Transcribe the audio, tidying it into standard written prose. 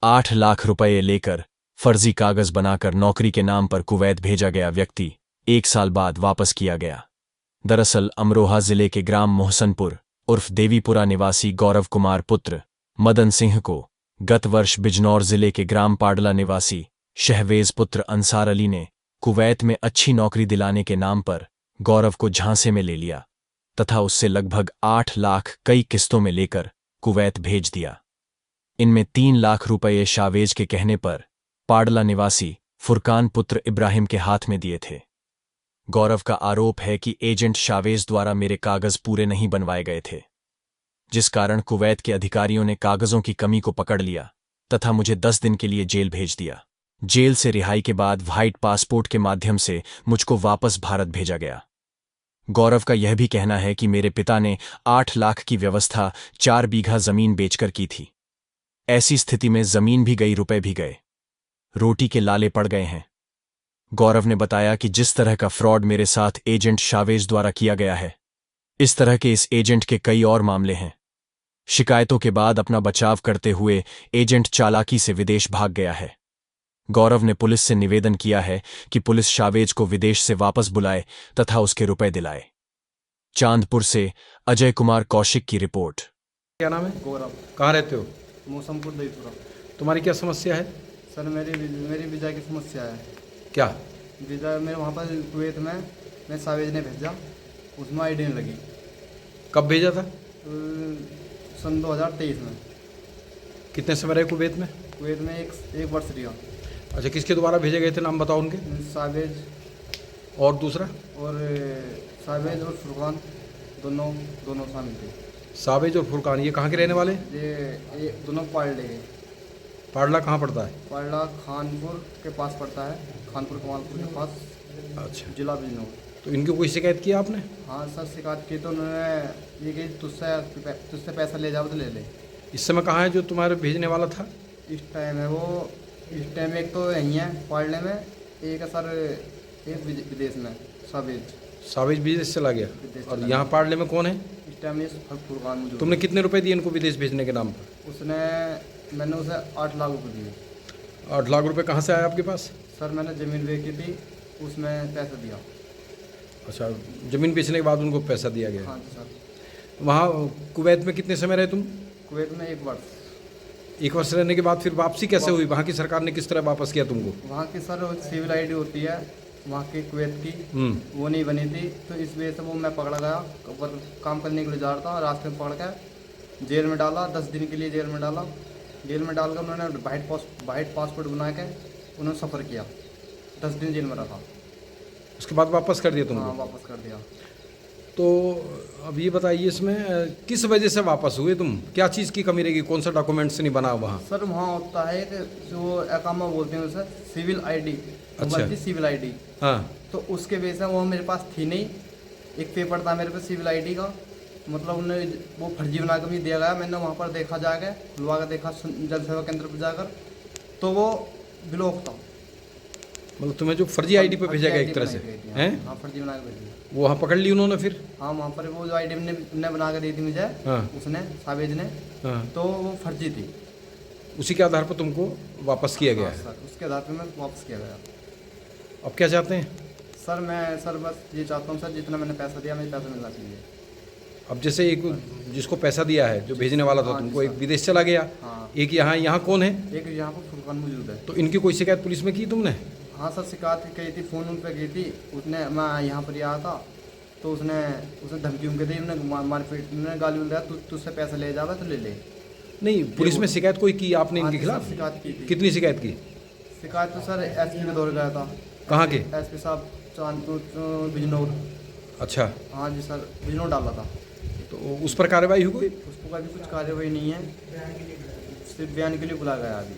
8 लाख रुपये लेकर फर्जी कागज बनाकर नौकरी के नाम पर कुवैत भेजा गया व्यक्ति 1 साल बाद वापस किया गया। दरअसल अमरोहा जिले के ग्राम मोहसनपुर उर्फ देवीपुरा निवासी गौरव कुमार पुत्र मदन सिंह को गत वर्ष बिजनौर जिले के ग्राम पाडला निवासी शहवेज पुत्र अंसार अली ने कुवैत में अच्छी नौकरी दिलाने के नाम पर गौरव को झांसे में ले लिया तथा उससे लगभग 8 लाख कई किस्तों में लेकर कुवैत भेज दिया। इनमें 3 लाख रुपये शावेज के कहने पर पाडला निवासी फुरकान पुत्र इब्राहिम के हाथ में दिए थे। गौरव का आरोप है कि एजेंट शावेज द्वारा मेरे कागज पूरे नहीं बनवाए गए थे, जिस कारण कुवैत के अधिकारियों ने कागजों की कमी को पकड़ लिया तथा मुझे 10 दिन के लिए जेल भेज दिया। जेल से रिहाई के बाद व्हाइट पासपोर्ट के माध्यम से मुझको वापस भारत भेजा गया। गौरव का यह भी कहना है कि मेरे पिता ने 8 लाख की व्यवस्था 4 बीघा जमीन बेचकर की थी। ऐसी स्थिति में जमीन भी गई, रुपए भी गए, रोटी के लाले पड़ गए हैं। गौरव ने बताया कि जिस तरह का फ्रॉड मेरे साथ एजेंट शावेज द्वारा किया गया है, इस तरह के इस एजेंट के कई और मामले हैं। शिकायतों के बाद अपना बचाव करते हुए एजेंट चालाकी से विदेश भाग गया है। गौरव ने पुलिस से निवेदन किया है कि पुलिस शावेज को विदेश से वापस बुलाए तथा उसके रुपए दिलाए। चांदपुर से अजय कुमार कौशिक की रिपोर्ट। क्या नाम है? गौरव। कहाँ रहते हो? मौसमपुर देवीपुरा। तुम्हारी क्या समस्या है? सर मेरी वीज़ा की समस्या है। क्या? वीज़ा मेरे वहाँ पर कुवैत में मैं सावेज ने भेजा, उसमें आईडी नहीं लगी। कब भेजा था? सन 2023 में। कितने समय रहे कुवैत में? कुवैत में एक वर्ष रिया। अच्छा, किसके द्वारा भेजे गए थे, नाम बताओ उनके। सावेज और दूसरा? और सावेज और फुरकान दोनों शामिल थे। सावेज और फुरकान ये कहाँ के रहने वाले? ये दोनों पाडले के। पाडला कहाँ पड़ता है? पाडला खानपुर के पास पड़ता है, खानपुर कमालपुर के पास। अच्छा, जिला बिजनौर। तो इनकी कोई शिकायत की आपने? हाँ सर, शिकायत की तो उन्होंने ये कि तुझसे पैसा ले जाओ तो ले ले। इस समय कहाँ है जो तुम्हारे भेजने वाला था? इस टाइम है वो, इस टाइम एक तो यहीं है पाडले में, एक है सर एक विदेश में सावेज। सावेज विदेश चला गया। और यहाँ पाडले में कौन है इस टाइम? ये फुरकान मौजूद। तुमने कितने रुपए दिए इनको विदेश भेजने के नाम पर? मैंने उसे 8 लाख रुपये दिए। 8 लाख रुपए कहाँ से आया आपके पास? सर मैंने ज़मीन बेची थी, उसमें पैसा दिया। अच्छा, ज़मीन बेचने के बाद उनको पैसा दिया गया। हाँ जी सर। वहाँ कुवैत में कितने समय रहे तुम? कुवैत में 1 वर्ष। 1 वर्ष रहने के बाद फिर वापसी कैसे हुई? वहाँ की सरकार ने किस तरह वापस किया तुमको? वहाँ की सर सिविल आईडी होती है वहाँ की कुवैत की, वो नहीं बनी थी, तो इस वजह से वो मैं पकड़ा गया। पर काम करने के लिए जा रहा था, रास्ते में पकड़ के जेल में डाला। 10 दिन के लिए जेल में डाला। जेल में डालकर उन्होंने वाइट पासपोर्ट बना के उन्होंने सफ़र किया। 10 दिन जेल में रखा। उसके बाद वापस कर दिया तुमको? हाँ, वापस कर दिया। तो अब ये बताइए, इसमें किस वजह से वापस हुए तुम? क्या चीज़ की कमी रहेगी? कौन सा डॉक्यूमेंट्स नहीं बना वहाँ? सर वहाँ होता है कि जो एकामा बोलते हैं उसे, सिविल आईडी। अच्छा, सिविल आईडी। हाँ, तो उसके वजह से वो मेरे पास थी नहीं। एक पेपर था मेरे पे सिविल आईडी का, मतलब उन्हें वो फर्जी बना कर भी दिया गया। मैंने वहाँ पर देखा जाकर, खुलवा कर देखा जन सेवा केंद्र पर जाकर, तो वो ब्लॉक था। मतलब तुम्हें जो फर्जी आईडी पे भेजा गया एक तरह से हैं? हाँ, फर्जी बना कर भेजी। वो वहाँ पकड़ ली उन्होंने फिर? हाँ, वहाँ पर वो जो आईडी ने बना कर दी थी मुझे, हाँ, उसने सावेज ने, हाँ, तो वो फर्जी थी। उसी के आधार पर तुमको वापस किया गया है? सर उसके आधार पर मैं वापस किया गया। अब क्या चाहते हैं? सर बस ये चाहता हूँ सर, जितना मैंने पैसा दिया मुझे पैसा मिलना चाहिए। अब जैसे एक जिसको पैसा दिया है, जो भेजने वाला था तुमको, एक विदेश चला गया, हाँ, एक यहाँ कौन है? एक यहाँ पर फुरकान मौजूद है। तो इनकी कोई शिकायत पुलिस में की तुमने? हाँ सर, शिकायत की थी, फ़ोन उन पर की थी। उसने, मैं यहाँ पर आया था तो उसने धमकी उनके दी, उन्होंने मारपीट, उन्होंने गाली दिया, तुझसे पैसा ले जावा तो ले ले। नहीं, पुलिस में शिकायत कोई की आपने इनके खिलाफ? शिकायत की थी। कितनी शिकायत की? शिकायत तो सर एसपी के दौर गया था। कहाँ के? एसपी साहब चांदपुर बिजनौर। अच्छा, हाँ जी सर, बिजनौर डाला था। तो उस पर कार्रवाई हुई कोई? उसको का भी कुछ कार्रवाई नहीं है, सिर्फ बयान के लिए बुलाया गया अभी।